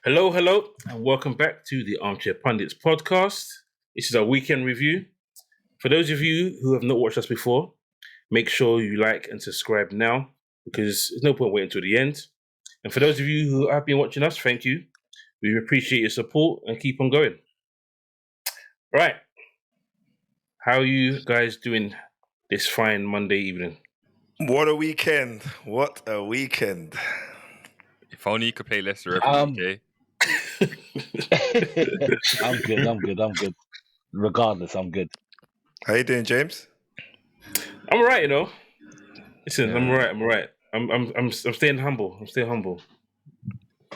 Hello, and welcome back to the Armchair Pundits podcast. This is our weekend review. For those of you who have not watched us before, make sure you like and subscribe now because there's no point waiting until the end. And for those of you who have been watching us, thank you. We appreciate your support and keep on going. Right. How are you guys doing this fine Monday evening? What a weekend. What a weekend. If only you could play Leicester every week, eh? I'm good. Regardless, I'm good. How you doing, James? I'm all right, Listen, I'm all right. I'm staying humble.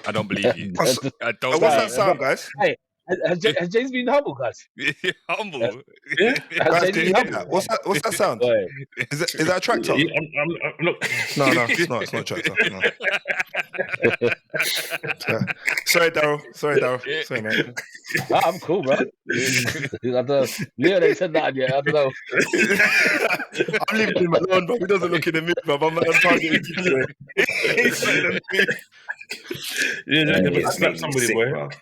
I don't believe you. What's that sound, guys? Hey, has James been humble, guys? Humble. Yeah. Guys, can you hear that? What's that sound? Boy. Is that a tractor? I'm not. No, it's not a tractor. No. Sorry, Daryl. Sorry, mate. I'm cool, bro. I don't know. Leo ain't said that yet. I don't know. I'm leaving him alone, bro. He doesn't look in the mirror, bro. I'm not targeting you today. Slap somebody, sick, boy. Bruv.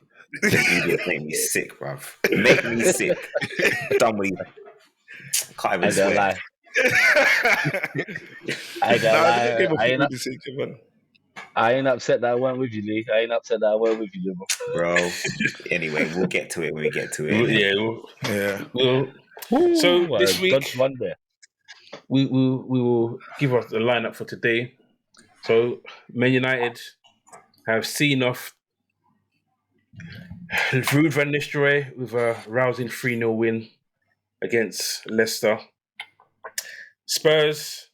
You make me sick, bruv. Make me sick. Done with you. Can't even swear. Lie. I ain't upset that I went with you, Lee. I ain't upset that I went with you, bro. Anyway, we'll get to it when we get to it. Yeah. So this week, one there. we will give us the lineup for today. So Man United have seen off Ruud van Nistelrooy with a rousing 3-0 win against Leicester. Spurs,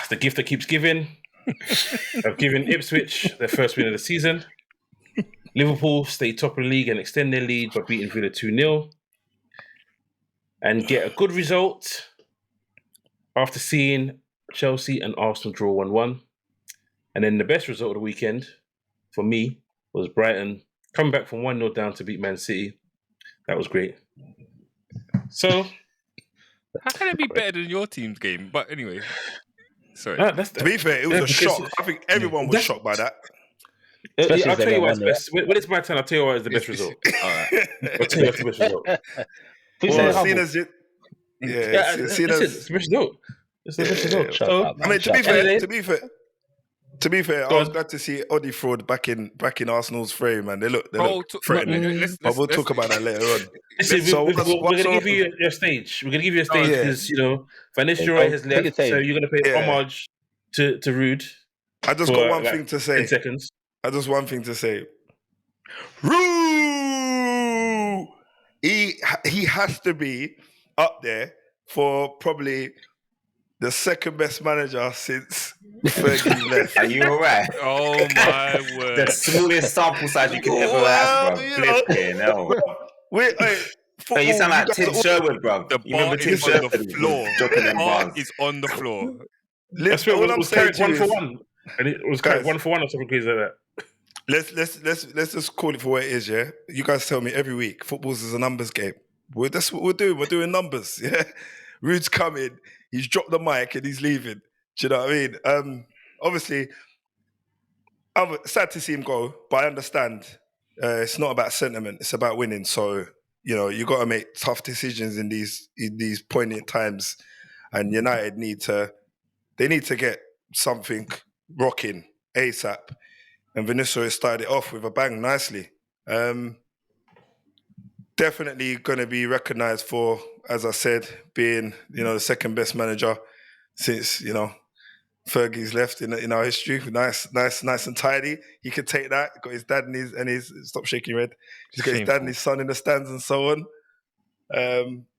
the gift that keeps giving, have given Ipswich their first win of the season. Liverpool stay top of the league and extend their lead by beating Villa 2-0 and get a good result after seeing Chelsea and Arsenal draw 1-1. And then the best result of the weekend for me was Brighton coming back from 1-0 down to beat Man City. That was great. So, how can it be better than your team's game? But anyway, sorry. To be fair, it was a shock. I think everyone was shocked by that. I'll tell you why it's best. When it's my turn, I'll tell you why it's the best result. All right. I'll tell you what's the best result. Well, seen as it's the best result. It's the best result. So, I mean, to be fair, I was glad to see Oddie Fraud back in Arsenal's frame, and they look threatening. But we'll talk about that later on. Listen, we're going to give you your stage. We're going to give you a stage because, Van Nistelrooy has left, so you're going to pay homage to Ruud. I just got one thing to say. 10 seconds. Ruud! He has to be up there for probably the second best manager since Fergie left. Are you alright? Oh my word. The smallest sample size you could ever have, bro. You sound like Tim Sherwood, bro. The bar is on the floor. The bar is on the floor. All I'm saying one for one. And it was carried 1 for 1 or something crazy like that. Let's just call it for what it is, yeah? You guys tell me every week, football's is a numbers game. That's what we're doing. We're doing numbers, yeah? Ruud's coming. He's dropped the mic and he's leaving. Do you know what I mean? Obviously, I'm sad to see him go, but I understand it's not about sentiment. It's about winning. So, you got to make tough decisions in these poignant times. And United need to get something rocking ASAP. And Vinicius started it off with a bang nicely. Definitely going to be recognised for, as I said, being, the second best manager since, Fergie's left in our history. Nice and tidy. He could take that. Got his dad and his stop shaking your head. He's got his dad and his son in the stands and so on.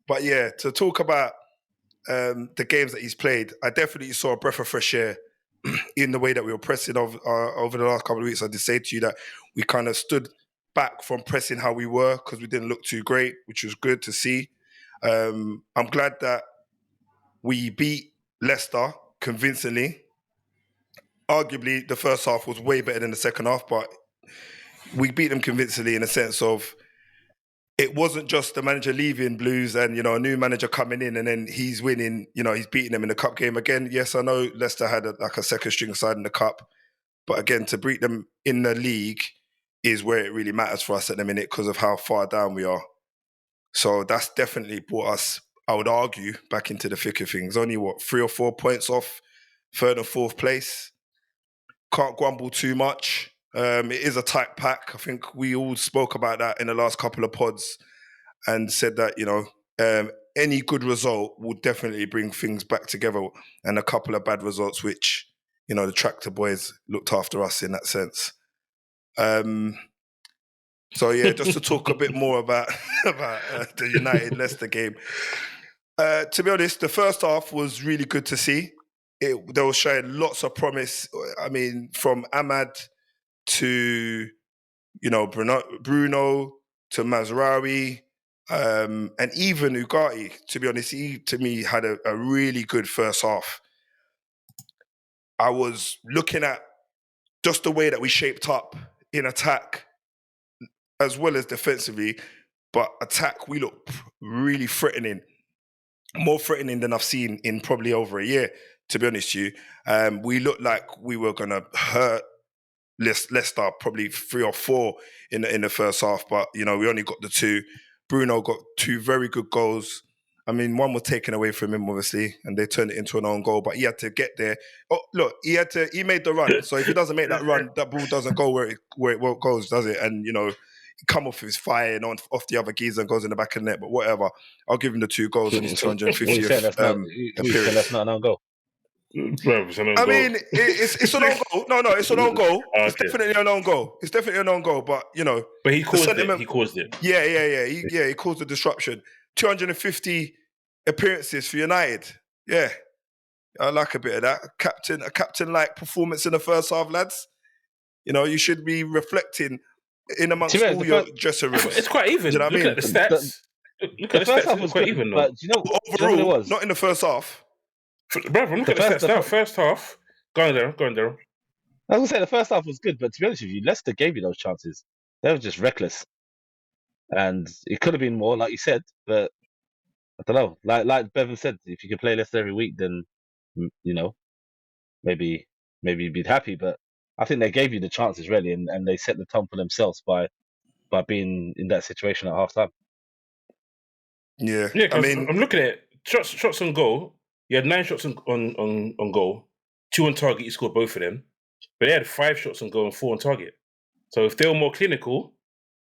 But yeah, to talk about the games that he's played, I definitely saw a breath of fresh air in the way that we were pressing over the last couple of weeks. I did say to you that we kind of stood back from pressing how we were because we didn't look too great, which was good to see. I'm glad that we beat Leicester convincingly. Arguably, the first half was way better than the second half, but we beat them convincingly in the sense of it wasn't just the manager leaving Blues and, a new manager coming in and then he's winning, he's beating them in the cup game again. Yes, I know Leicester had a second string side in the cup, But again, to beat them in the league is where it really matters for us at the minute because of how far down we are. So that's definitely brought us, I would argue, back into the thick of things. Only, 3 or 4 points off third and fourth place. Can't grumble too much. It is a tight pack. I think we all spoke about that in the last couple of pods and said that, any good result will definitely bring things back together, and a couple of bad results, which, the Tractor Boys looked after us in that sense. So yeah, just to talk a bit more about the United Leicester game. To be honest, the first half was really good to see. They were showing lots of promise. I mean, from Ahmad to Bruno to Mazraoui. And even Ugarte, to be honest, he, to me, had a really good first half. I was looking at just the way that we shaped up in attack as well as defensively, but attack, we look really threatening, more threatening than I've seen in probably over a year, to be honest with you. We looked like we were going to hurt Leicester probably 3 or 4 in the first half, but, we only got the 2. Bruno got 2 very good goals. I mean, one was taken away from him, obviously, and they turned it into an own goal, but he had to get there. Oh, look, he made the run. So if he doesn't make that run, that ball doesn't go where it goes, does it? And, he come off his fire and off the other geezer and goes in the back of the net, but whatever. I'll give him the 2 goals in his 250th appearance. That's not an own goal. I mean, it's an own goal. No, it's an own goal. Okay. It's definitely an own goal. It's definitely an own goal, but, But he caused it. He caused it. Yeah. He caused the disruption. 250 appearances for United. Yeah. I like a bit of that. A captain-like performance in the first half, lads. You should be reflecting in amongst all your dressing rooms. It's quite even. Do you know what I mean? Look at the stats. Look at the stats. It's quite even, though. But overall, it was? Not in the first half. Brother, look at the stats now. First half. Go on, Daryl. I was going to say, the first half was good, but to be honest with you, Leicester gave you those chances. They were just reckless. And it could have been more, like you said, but I don't know. Like Bevan said, if you could play Leicester every week, then, maybe you'd be happy. But I think they gave you the chances, really, and they set the tone for themselves by being in that situation at half time. Yeah, I mean, I'm looking at it. Shots on goal. You had 9 shots on goal, 2 on target. You scored both of them, but they had 5 shots on goal and 4 on target. So if they were more clinical,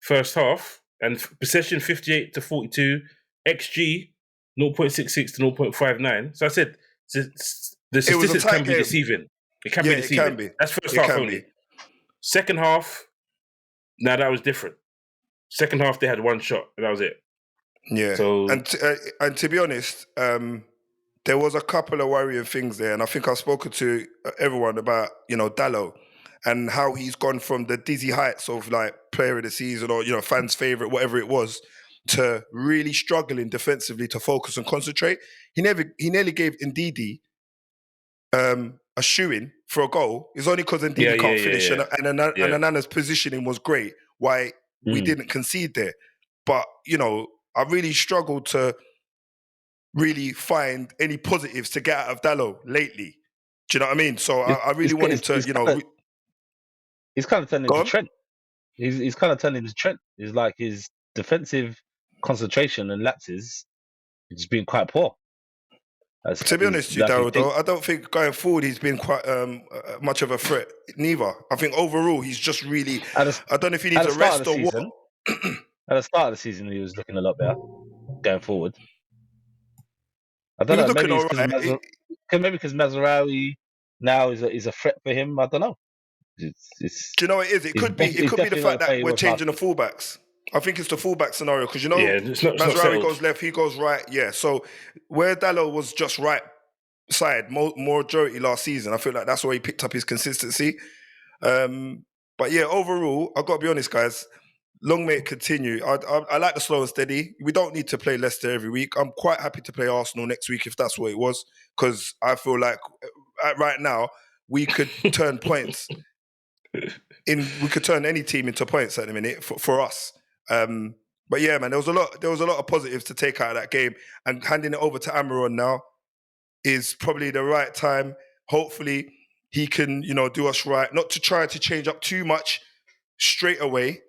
first half, and possession 58 to 42, XG 0.66 to 0.59. So I said the statistics can be deceiving. It can be deceiving. It can be. That's first half only. Second half, that was different. Second half, they had 1 shot, and that was it. Yeah. So, and to be honest, there was a couple of worrying things there, and I think I've spoken to everyone about, Dalot and how he's gone from the dizzy heights of like player of the season or, fans' favourite, whatever it was, to really struggling defensively to focus and concentrate. He nearly gave Ndidi a shoe-in for a goal. It's only because Ndidi can't finish, and Anana's positioning was great, why we didn't concede there. But, I really struggled to really find any positives to get out of Dalot lately. Do you know what I mean? So I really want him to, He's kind of turning into Trent. He's kind of turning into Trent. He's like his defensive concentration and lapses has been quite poor. To be honest with you, Darryl, though, I don't think going forward he's been quite much of a threat neither. I think overall he's just really... I don't know if he needs a rest or what. At the start of the season, he was looking a lot better going forward. I don't know. Maybe because Mazraoui now is a threat for him. I don't know. Do you know what it is? It could be the fact that we're changing the fullbacks. I think it's the fullback scenario because Mazraoui goes left, he goes right. Yeah, so where Dalot was just right side majority last season, I feel like that's where he picked up his consistency. But yeah, overall, I've got to be honest, guys. Long may it continue. I like the slow and steady. We don't need to play Leicester every week. I'm quite happy to play Arsenal next week if that's what it was, because I feel like right now we could turn points. We could turn any team into points at the minute for us. But yeah, man, there was a lot of positives to take out of that game, and handing it over to Amaron now is probably the right time. Hopefully he can, do us right. Not to try to change up too much straight away,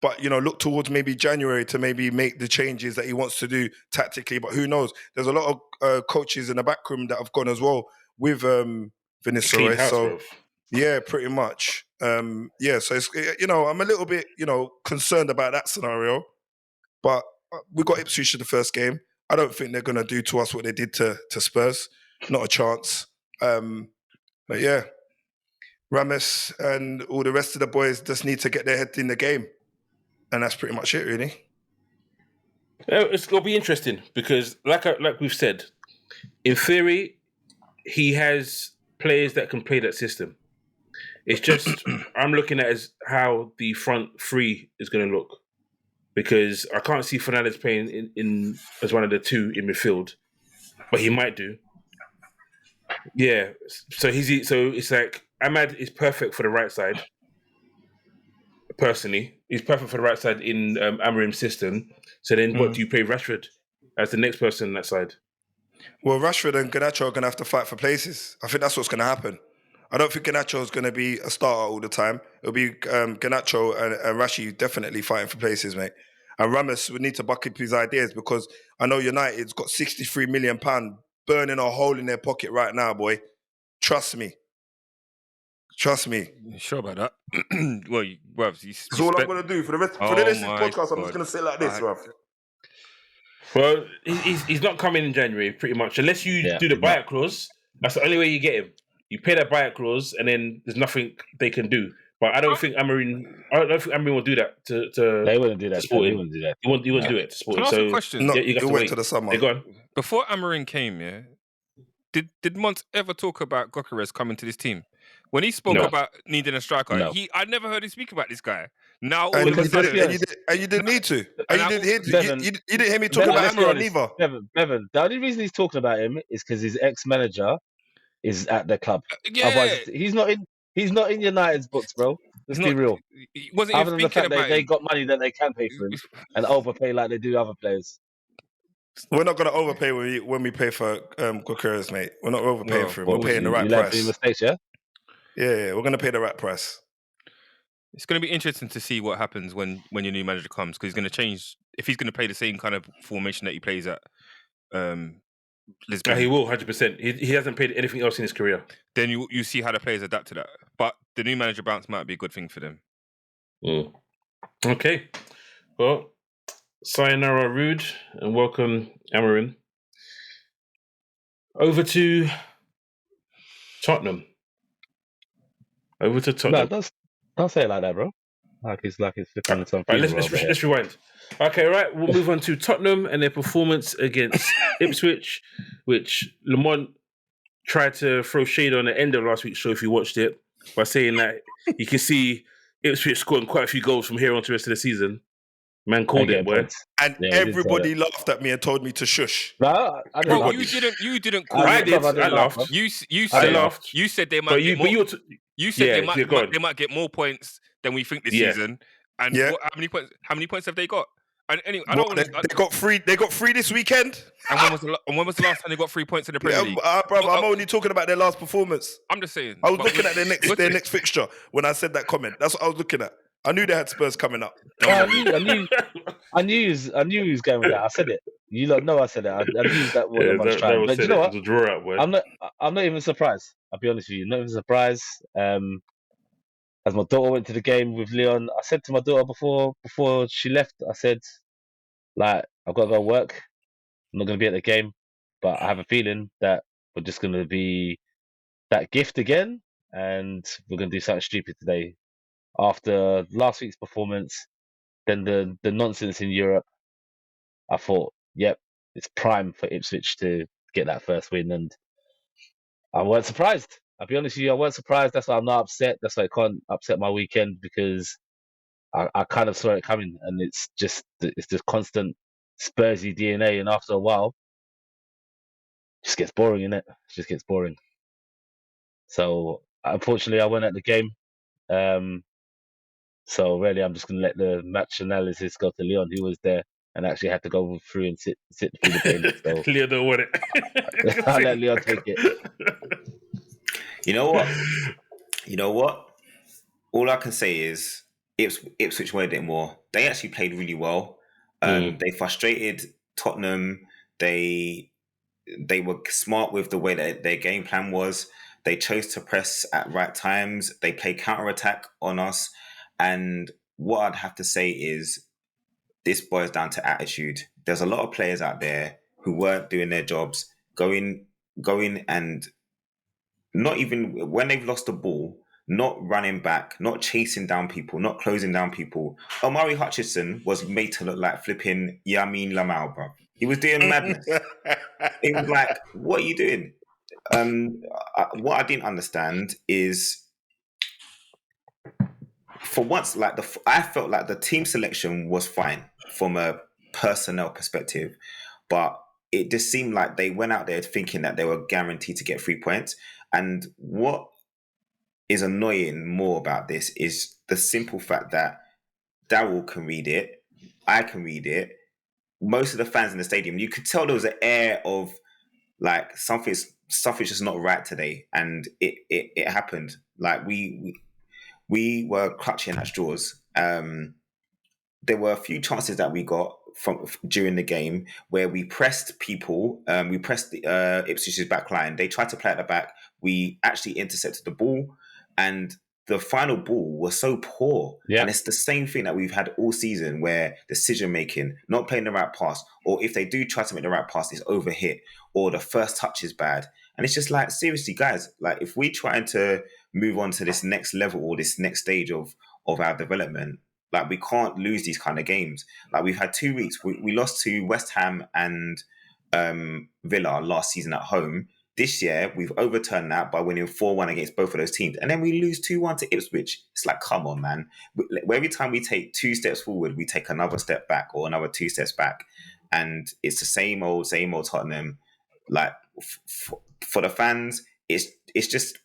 but, look towards maybe January to maybe make the changes that he wants to do tactically. But who knows? There's a lot of coaches in the back room that have gone as well with Vinicius. Clean house, So, bro. yeah, pretty much. So it's, I'm a little bit, concerned about that scenario. But we got Ipswich in the first game. I don't think they're going to do to us what they did to Spurs. Not a chance. But yeah, Ramos and all the rest of the boys just need to get their head in the game. And that's pretty much it, really. It's going to be interesting because, like we've said, in theory, he has players that can play that system. It's just, I'm looking at as how the front three is going to look. Because I can't see Fernandes playing in as one of the two in midfield, but he might do. Yeah, so it's like Ahmad is perfect for the right side. Personally, he's perfect for the right side in Amorim's system. So then, what do you play Rashford as the next person on that side? Well, Rashford and Garnacho are going to have to fight for places. I think that's what's going to happen. I don't think Garnacho is going to be a starter all the time. It'll be Garnacho and Rashi definitely fighting for places, mate. And Ramos would need to buck up his ideas because I know United's got £63 million burning a hole in their pocket right now, boy. Trust me. You sure about that? That's all I'm going to do for the rest of this podcast. I'm just going to sit like this, bruv. Well, he's not coming in January, pretty much, unless you do the buyout clause. That's the only way you get him. You pay that buyout clause, and then there's nothing they can do. But I don't think Amorim will do that to They wouldn't do that. They wouldn't do that. He wouldn't do it to Sporting. Can I ask a question? No, you have to wait to the summer. Go on. Before Amorim came, did Mons ever talk about Gyökeres coming to this team? When he spoke about needing a striker, I never heard him speak about this guy. Now all of a sudden, and you didn't need to. And you didn't hear me talk Bevan, about Amorim either. Bevan, the only reason he's talking about him is because his ex-manager is at the club. Yeah. Otherwise, he's not in United's books, bro. Let's be real. He wasn't Other even than the thinking fact about they got money that they can pay for him and overpay like they do other players. We're not going to overpay when we pay for Gyökeres, mate. We're not overpaying for him. We're paying the right price. You mistakes, yeah? Yeah, we're going to pay the right price. It's going to be interesting to see what happens when your new manager comes because he's going to change. If he's going to play the same kind of formation that he plays at Lisbon, he will 100%. He hasn't played anything else in his career. Then you see how the players adapt to that. But the new manager bounce might be a good thing for them. Okay, well, sayonara Rude and welcome Amorim. Over to Tottenham. No, don't say it like that, bro. Like it's flipping on some. Right, let's rewind. Okay, right. We'll move on to Tottenham and their performance against Ipswich, which Lamont tried to throw shade on the end of last week's show if you watched it by saying that you can see Ipswich scoring quite a few goals from here on to the rest of the season. Man called it, boy. And everybody laughed at me and told me to shush. No, I didn't. Bro, you didn't call I it. did. I laughed. You said they might get more. You said they might get more points than we think this season. And how many points have they got? And anyway, they got three. They got three this weekend. And when was the last time they got 3 points in the Premier League? Bro, I'm only talking about their last performance. I'm just saying. I was looking at their next fixture when I said that comment. That's what I was looking at. I knew they had Spurs coming up. I knew he was going with that. I said it. You lot know I said it. I knew that was much trying. But you know what? Draw out, boy. I'm not even surprised. I'll be honest with you. Not even surprised. As my daughter went to the game with Leon, I said to my daughter before she left, I said, like, I've got to go work. I'm not going to be at the game, but I have a feeling that we're just going to be that gift again, and we're going to do something stupid today. After last week's performance, then the nonsense in Europe, I thought, yep, it's prime for Ipswich to get that first win, and I weren't surprised. I'll be honest with you, I weren't surprised. That's why I'm not upset. That's why it can't upset my weekend because I kind of saw it coming, and it's just constant Spursy DNA, and after a while, it just gets boring, innit? It just gets boring. So unfortunately, I went at the game. So really, I'm just going to let the match analysis go to Leon, who was there and actually had to go through and sit through the game. So Leon don't want it. I'll let Leon take it. You know what? All I can say is Ipswich wanted it more. They actually played really well. They frustrated Tottenham. They were smart with the way that their game plan was. They chose to press at right times. They played counter-attack on us. And what I'd have to say is this boils down to attitude. There's a lot of players out there who weren't doing their jobs, going and not even when they've lost the ball, not running back, not chasing down people, not closing down people. Omari Hutchinson was made to look like flipping Yamin Lamal, bro. He was doing madness. It was like, what are you doing? What I didn't understand is, for once, I felt like the team selection was fine from a personnel perspective, but it just seemed like they went out there thinking that they were guaranteed to get 3 points. And what is annoying more about this is the simple fact that Daryl can read it, I can read it. Most of the fans in the stadium, you could tell there was an air of like something's just not right today, and it happened. Like we were clutching at straws. There were a few chances that we got from during the game where we pressed people. We pressed the Ipswich's back line. They tried to play at the back. We actually intercepted the ball, and the final ball was so poor. Yeah. And it's the same thing that we've had all season, where decision making, not playing the right pass, or if they do try to make the right pass, it's overhit, or the first touch is bad. And it's just like, seriously, guys, like if we're trying to move on to this next level or this next stage of our development, like we can't lose these kind of games. Like we've had 2 weeks. We lost to West Ham and Villa last season at home. This year, we've overturned that by winning 4-1 against both of those teams. And then we lose 2-1 to Ipswich. It's like, come on, man. Every time we take 2 steps forward, we take another step back or another 2 steps back. And it's the same old Tottenham. Like, for the fans, it's just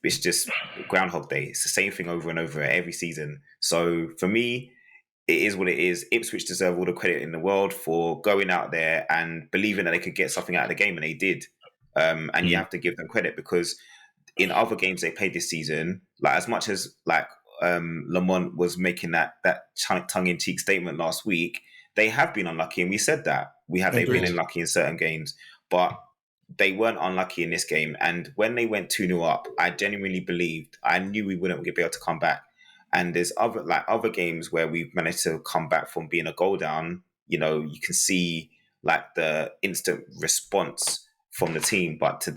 Groundhog Day. It's the same thing over and over every season. So for me, it is what it is. Ipswich deserve all the credit in the world for going out there and believing that they could get something out of the game, and they did. And you have to give them credit, because in other games they played this season, like as much as like Lamont was making that tongue-in-cheek statement last week, they have been unlucky, and we said that they've been unlucky in certain games, but they weren't unlucky in this game. And when they went 2-0 up, I genuinely believed, I knew we wouldn't be able to come back. And there's other games where we've managed to come back from being a goal down. You know, you can see like the instant response from the team, but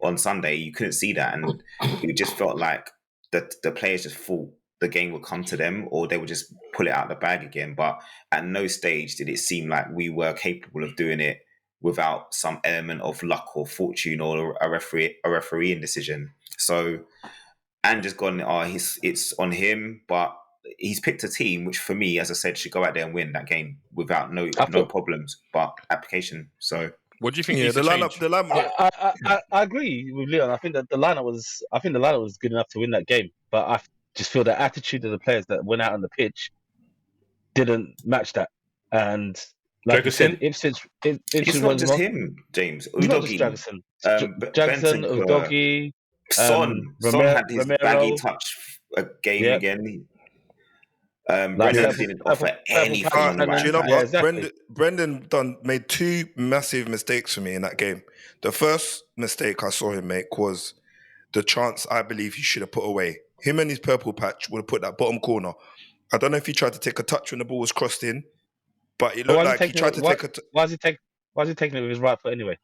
on Sunday, you couldn't see that, and it just felt like the players just thought the game would come to them, or they would just pull it out of the bag again. But at no stage did it seem like we were capable of doing it without some element of luck or fortune or a refereeing decision. So, and just gone, it's on him, but he's picked a team which, for me, as I said, should go out there and win that game without no problems, but application. So. What do you think? Yeah, the lineup. I agree with Leon. I think that the lineup was good enough to win that game, but I just feel the attitude of the players that went out on the pitch didn't match that. And like you said, Ipswich it's not just him, James. It's not just Jackson, Udogie, Son had his baggy touch again. Brendan didn't offer anything on the right. Do you know what? Exactly. Brendan made 2 massive mistakes for me in that game. The first mistake I saw him make was the chance I believe he should have put away. Him and his purple patch would have put that bottom corner. I don't know if he tried to take a touch when the ball was crossed in, but it looked like he tried to take a... Why is he taking it with his right foot anyway?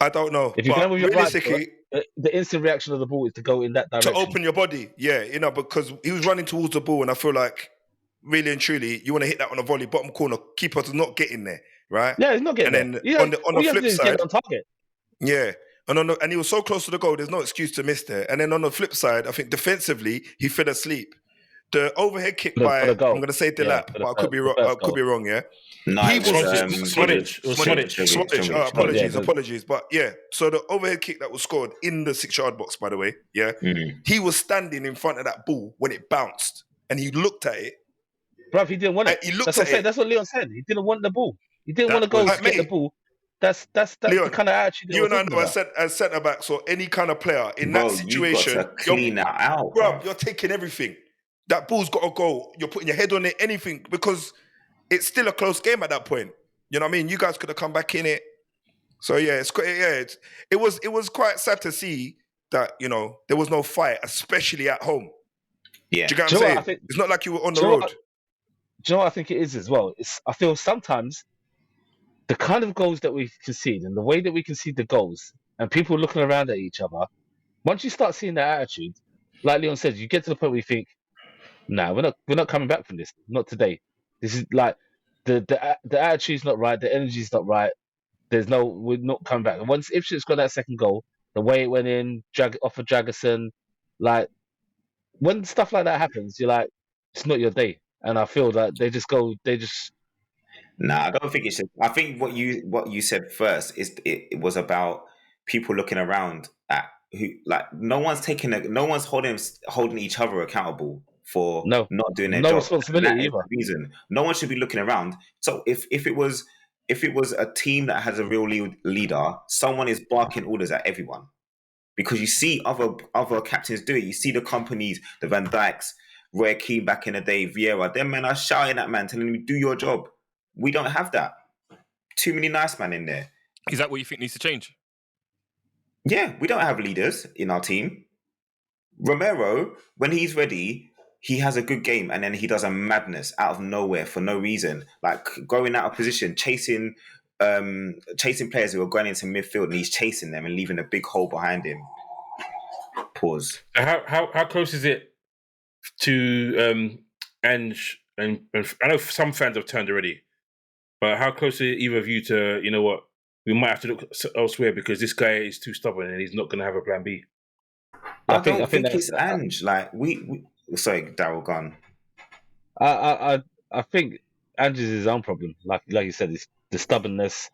I don't know. If you're going with your right foot, the instant reaction of the ball is to go in that direction. To open your body, yeah. You know, because he was running towards the ball, and I feel like, really and truly, you want to hit that on a volley, bottom corner, keeper's not getting there, right? Yeah, he's not getting there. And then on the flip side, on target. Yeah, and he was so close to the goal, there's no excuse to miss there. And then on the flip side, I think defensively, he fell asleep. The overhead kick by, I'm going to say Delap, but I could be wrong, yeah? No, Swadish. Apologies. But yeah, so the overhead kick that was scored in the 6-yard box, by the way, yeah? Mm-hmm. He was standing in front of that ball when it bounced, and he looked at it. Bruv, he didn't want it. That's what Leon said. He didn't want the ball. He didn't want to go get the ball. That's Leon, the kind of attitude they you were and I talking know about. as centre backs or any kind of player in that Bro, you got situation, to clean that out, bro. bruv. You're taking everything. That ball's got to go. You're putting your head on it, anything, because it's still a close game at that point. You know what I mean? You guys could have come back in it. So yeah, it was quite sad to see that, you know, there was no fight, especially at home. Yeah. Do you get what Do I'm you know saying? what I think? It's not like you were on the Do you know road. what, do you know what I think it is as well? I feel sometimes the kind of goals that we concede and the way that we concede the goals and people looking around at each other, once you start seeing that attitude, like Leon said, you get to the point where you think, nah, we're not coming back from this. Not today. This is like the attitude's not right, the energy's not right. We're not coming back. And once Ipswich got that second goal, the way it went in, off of Dragerson, like when stuff like that happens, you're like, it's not your day. And I feel that they just Nah, I don't think it's. I think what you said first is it was about people looking around at who, like, no one's holding each other accountable for no not doing their no job, and responsibility that is either. the reason. No one should be looking around. So if it was a team that has a real leader, someone is barking orders at everyone, because you see other captains do it. You see the companies, the Van Dijks, Roy Keane back in the day, Vieira. Them men are shouting at man, telling him, "Do your job." We don't have that. Too many nice men in there. Is that what you think needs to change? Yeah, we don't have leaders in our team. Romero, when he's ready, he has a good game, and then he does a madness out of nowhere for no reason, like going out of position, chasing players who are going into midfield, and he's chasing them and leaving a big hole behind him. Pause. How close is it to Ange? And I know some fans have turned already, but how close are either of you to, you know what, we might have to look elsewhere because this guy is too stubborn and he's not going to have a plan B? I think don't think that's it's Ange. Like we sorry, Daryl, gone. I think Andrew's his own problem. Like you said, it's the stubbornness,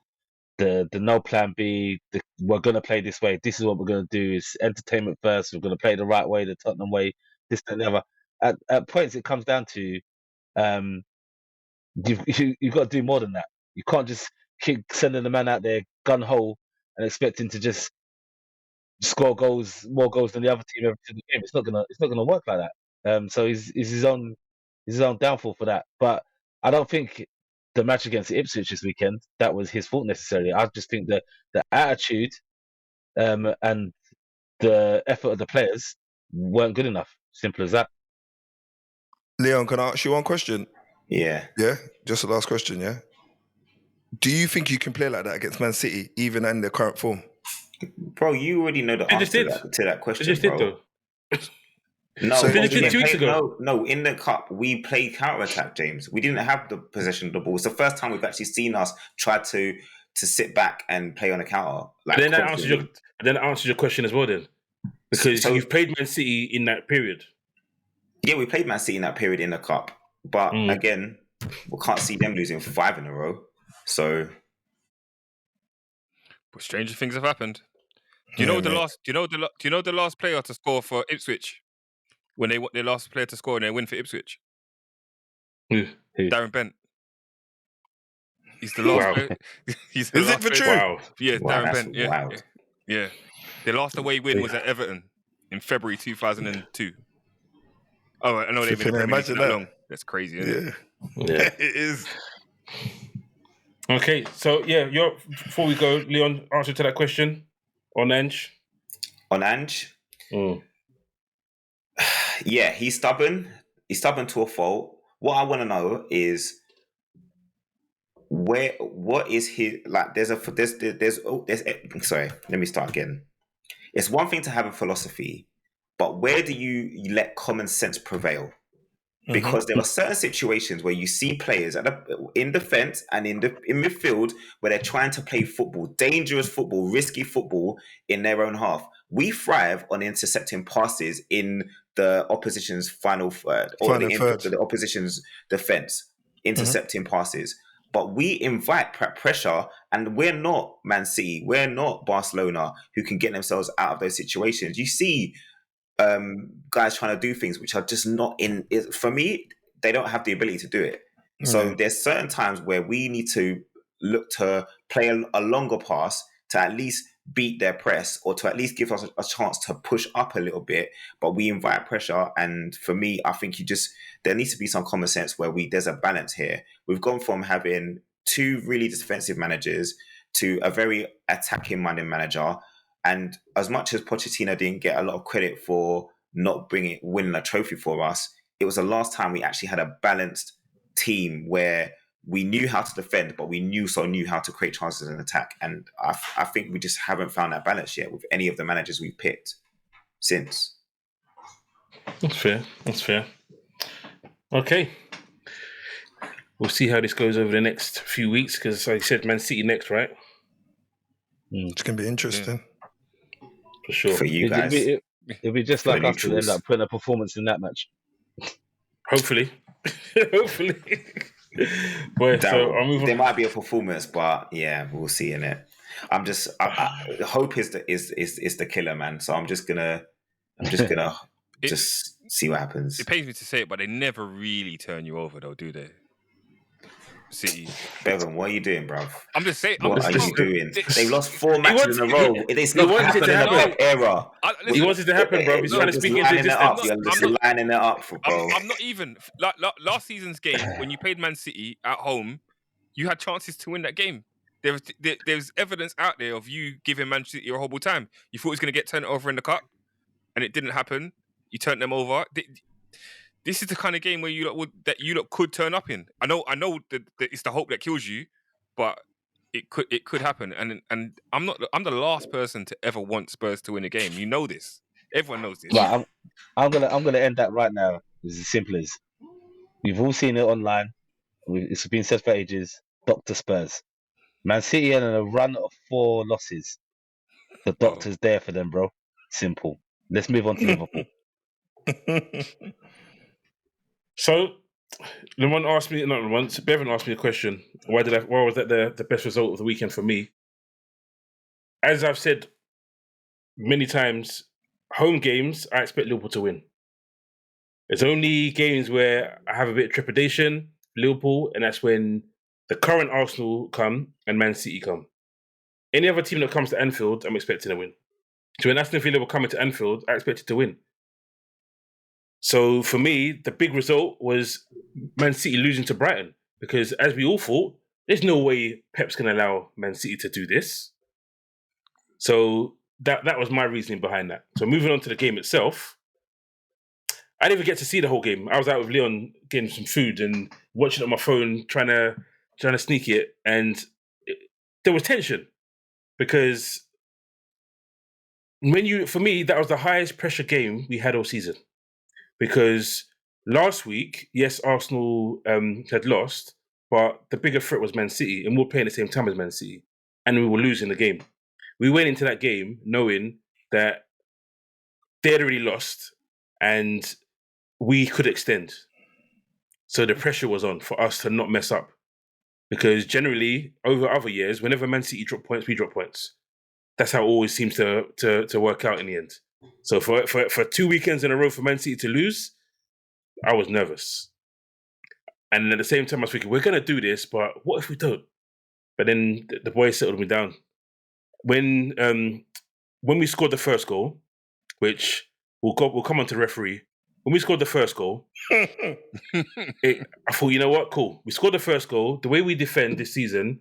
the no plan B. We're gonna play this way. This is what we're gonna do. It's entertainment first. We're gonna play the right way, the Tottenham way. This and the other. At points, it comes down to um, you've got to do more than that. You can't just keep sending the man out there gun ho and expecting to just score more goals than the other team every single game. It's not gonna work like that. So he's his own downfall for that. But I don't think the match against Ipswich this weekend that was his fault necessarily. I just think that the attitude and the effort of the players weren't good enough. Simple as that. Leon, can I ask you one question? Yeah. Yeah, just the last question. Yeah. Do you think you can play like that against Man City, even in their current form? Bro, you already know the They just answer did. to that question, They just bro. did though. No, So They just did 2 weeks ago. No, in the cup, we played counter-attack, James. We didn't have the possession of the ball. It's the first time we've actually seen us try to sit back and play on a counter. Like, Then that answers your question as well then. Because So- you've played Man City in that period. yeah, we played Man City in that period in the cup. But again, we can't see them losing 5 in a row. So But stranger things have happened. Do you know the last player to score for Ipswich? When their last player to score in their win for Ipswich? Who? Darren Bent. He's the last Wow. player. He's the Is last it for player. true? Wow. Yeah, wow, Darren that's Bent. Yeah, wild. yeah. Their last away win was at Everton in February 2002. Oh, I know they've been in the Premier League Imagine for that that. long. That's crazy, isn't it? Yeah. It is. Okay, so yeah, before we go, Leon, answer to that question on Ange. On Ange, yeah, he's stubborn. He's stubborn to a fault. What I want to know is what is his, like, sorry, let me start again. It's one thing to have a philosophy, but where do you let common sense prevail? Because there are certain situations where you see players in defense and in midfield where they're trying to play football, dangerous football, risky football in their own half. We thrive on intercepting passes in the opposition's final third or the opposition's defense, intercepting passes. But we invite pressure, and we're not Man City, we're not Barcelona who can get themselves out of those situations. You see guys trying to do things which are just not in. For me, they don't have the ability to do it. So there's certain times where we need to look to play a longer pass to at least beat their press or to at least give us a chance to push up a little bit, but we invite pressure. And for me, I think there needs to be some common sense where there's a balance here. We've gone from having two really defensive managers to a very attacking-minded manager. And as much as Pochettino didn't get a lot of credit for not winning a trophy for us, it was the last time we actually had a balanced team where we knew how to defend, but we knew how to create chances and attack. And I think we just haven't found that balance yet with any of the managers we've picked since. That's fair. Okay. We'll see how this goes over the next few weeks, because like I said, Man City next, right? It's going to be interesting. For sure. For you guys. It'll be just like us to end up putting a performance in that match. Hopefully. Boy, so I'll move on. There might be a performance, but yeah, we'll see in it. Hope is the killer, man. So I'm just gonna just see what happens. It pains me to say it, but they never really turn you over, though, do they? City. Bevan, what are you doing, bruv? I'm just saying. What are you doing? They've lost 4 matches in a row. It's not happening in the Pep era. He wants it to happen, bro. He's trying to speak into existence. You're just lining it up, bro. I'm not even. Last season's game, when you played Man City at home, you had chances to win that game. There's evidence out there of you giving Man City a horrible time. You thought it was going to get turned over in the cup, and it didn't happen. You turned them over. This is the kind of game where you lot could turn up in. I know that it's the hope that kills you, but it could happen. And I'm the last person to ever want Spurs to win a game. You know this. Everyone knows this. Right, I'm gonna end that right now. It's as simple as you've all seen it online. It's been said for ages. Dr. Spurs, Man City had a run of 4 losses. The doctor's there for them, bro. Simple. Let's move on to Liverpool. So, Bevan asked me a question. Why was that the best result of the weekend for me? As I've said many times, home games, I expect Liverpool to win. There's only games where I have a bit of trepidation, Liverpool, and that's when the current Arsenal come and Man City come. Any other team that comes to Anfield, I'm expecting to win. So when Aston Villa were coming to Anfield, I expected to win. So for me, the big result was Man City losing to Brighton, because as we all thought, there's no way Pep's going to allow Man City to do this. So that was my reasoning behind that. So moving on to the game itself, I didn't even get to see the whole game. I was out with Leon getting some food and watching it on my phone, trying to sneak it, and there was tension because for me, that was the highest pressure game we had all season. Because last week, yes, Arsenal had lost, but the bigger threat was Man City, and we were playing at the same time as Man City, and we were losing the game. We went into that game knowing that they had already lost, and we could extend. So the pressure was on for us to not mess up. Because generally, over other years, whenever Man City drop points, we drop points. That's how it always seems to work out in the end. So for 2 weekends in a row for Man City to lose, I was nervous. And at the same time, I was thinking, we're going to do this, but what if we don't? But then the boys settled me down. When we scored the first goal, which we'll come on to the referee, when we scored the first goal, I thought, you know what, cool. We scored the first goal. The way we defend this season,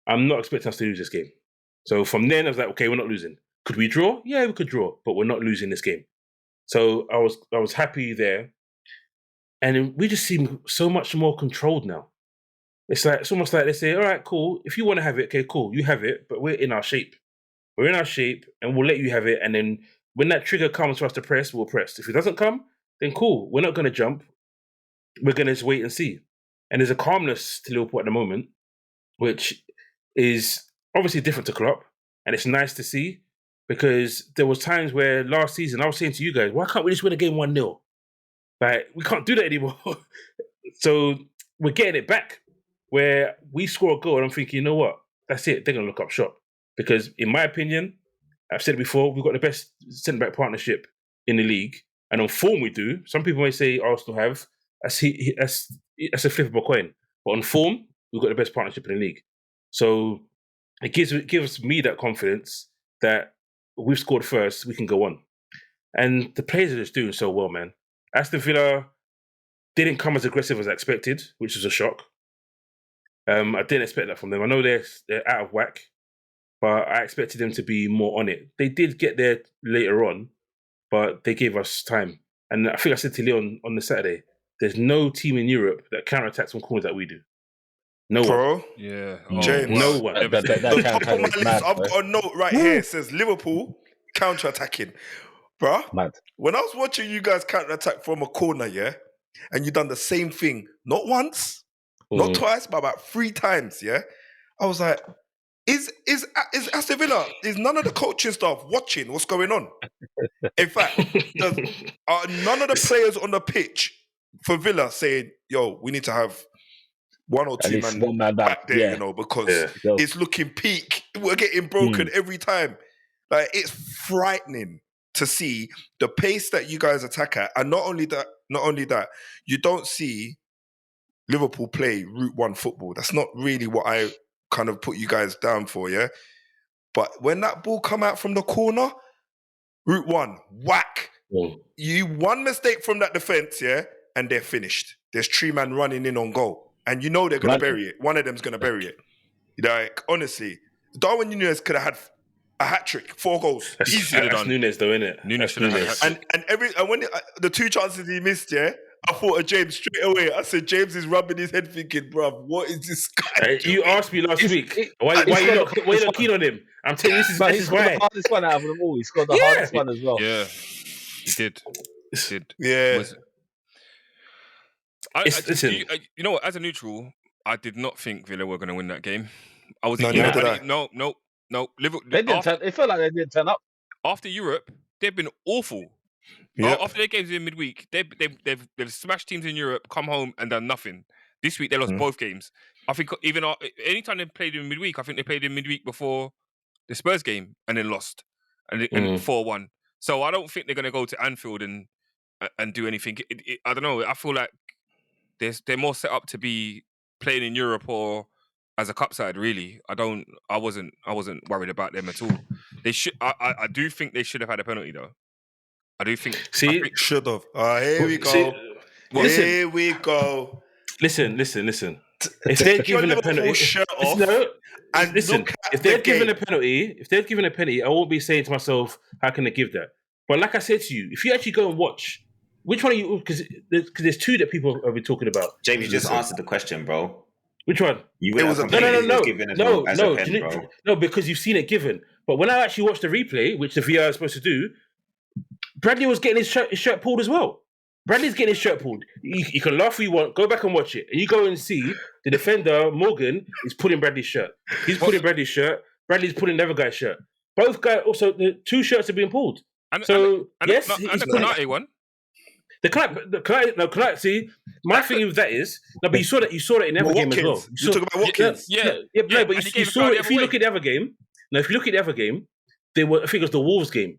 I'm not expecting us to lose this game. So from then, I was like, okay, we're not losing. Could we draw? Yeah, we could draw, but we're not losing this game. So I was happy there. And we just seem so much more controlled now. It's almost like they say, all right, cool. If you want to have it, okay, cool, you have it, but we're in our shape. We're in our shape, and we'll let you have it. And then when that trigger comes for us to press, we'll press. If it doesn't come, then cool. We're not going to jump. We're going to just wait and see. And there's a calmness to Liverpool at the moment, which is obviously different to Klopp. And it's nice to see, because there was times where last season I was saying to you guys, why can't we just win a game 1-0? Like, we can't do that anymore. So we're getting it back, where we score a goal and I'm thinking, you know what? That's it. They're going to look up shop. Because in my opinion, I've said it before, we've got the best centre-back partnership in the league. And on form we do. Some people may say Arsenal have. That's a flippable coin. But on form, we've got the best partnership in the league. So it gives me that confidence that we've scored first, we can go on. And the players are just doing so well, man. Aston Villa didn't come as aggressive as I expected, which was a shock. I didn't expect that from them. I know they're out of whack, but I expected them to be more on it. They did get there later on, but they gave us time. And I think I said to Leon on the Saturday, there's no team in Europe that counterattacks on corners that we do. No one. Bro, Yeah. James. No one. That the top count of my is list, mad, I've bro. got a note right here. It says Liverpool counter-attacking. Bruh, Mad. when I was watching you guys counter-attack from a corner, yeah, and you done the same thing, not once, not twice, but about 3 times, yeah, I was like, is Aston Villa, is none of the coaching staff watching what's going on? In fact, none of the players on the pitch for Villa saying, yo, we need to have 1 or 2 least man one man back there, yeah. you know, because Yeah. it's looking peak. We're getting broken every time. Like, it's frightening to see the pace that you guys attack at. And not only that, you don't see Liverpool play Route 1 football. That's not really what I kind of put you guys down for, yeah? But when that ball come out from the corner, Route 1, whack. You one mistake from that defence, yeah, and they're finished. There's 3 man running in on goal. And you know they're going to bury it. One of them's going to bury it. Like, honestly, Darwin Núñez could have had a hat-trick, 4 goals. Easy. That's Núñez, though, innit? Núñez should have had a hat-trick. And when the 2 chances he missed, yeah, I thought of James straight away. I said, James is rubbing his head thinking, bruv, what is this guy doing? You asked me last week, why you not keen on him? I'm telling you, this is scored why. the hardest one out of them all. He scored the hardest one as well. Yeah, he did. Yeah. Listen. You know what? As a neutral, I did not think Villa were going to win that game. I was No, you know, neither did I. No. Liverpool, They didn't it felt like they didn't turn up. after Europe, they've been awful. Yep. After their games in midweek, they've smashed teams in Europe, come home and done nothing. This week they lost both games. I think even anytime they played in midweek, I think they played in midweek before the Spurs game and then lost and 4-1. So I don't think they're going to go to Anfield and do anything. I don't know. I feel like they're more set up to be playing in Europe or as a cup side. Really, I wasn't worried about them at all. They should. I do think they should have had a penalty though. I do think. Should have. Here we go. Here we go. Listen. If they're given a penalty, if they're given a penalty, I won't be saying to myself, "How can they give that?" But like I said to you, if you actually go and watch, which one are you? Because there's 2 that people have been talking about. James, you just answered the question, bro. Which one? You it was a no, because you've seen it given. But when I actually watched the replay, which the VR is supposed to do, Bradley was getting his shirt pulled as well. Bradley's getting his shirt pulled. You can laugh if you want. Go back and watch it. And you go and see the defender, Morgan, is pulling Bradley's shirt. He's pulling Bradley's shirt. Bradley's pulling the other guy's shirt. Both guys, also, the 2 shirts are being pulled. And the Konate one? The Konate, see, my thing with that is, but you saw that in the other game as well. You talk about Watkins. But you saw it. If you look at the other game, I think it was the Wolves game.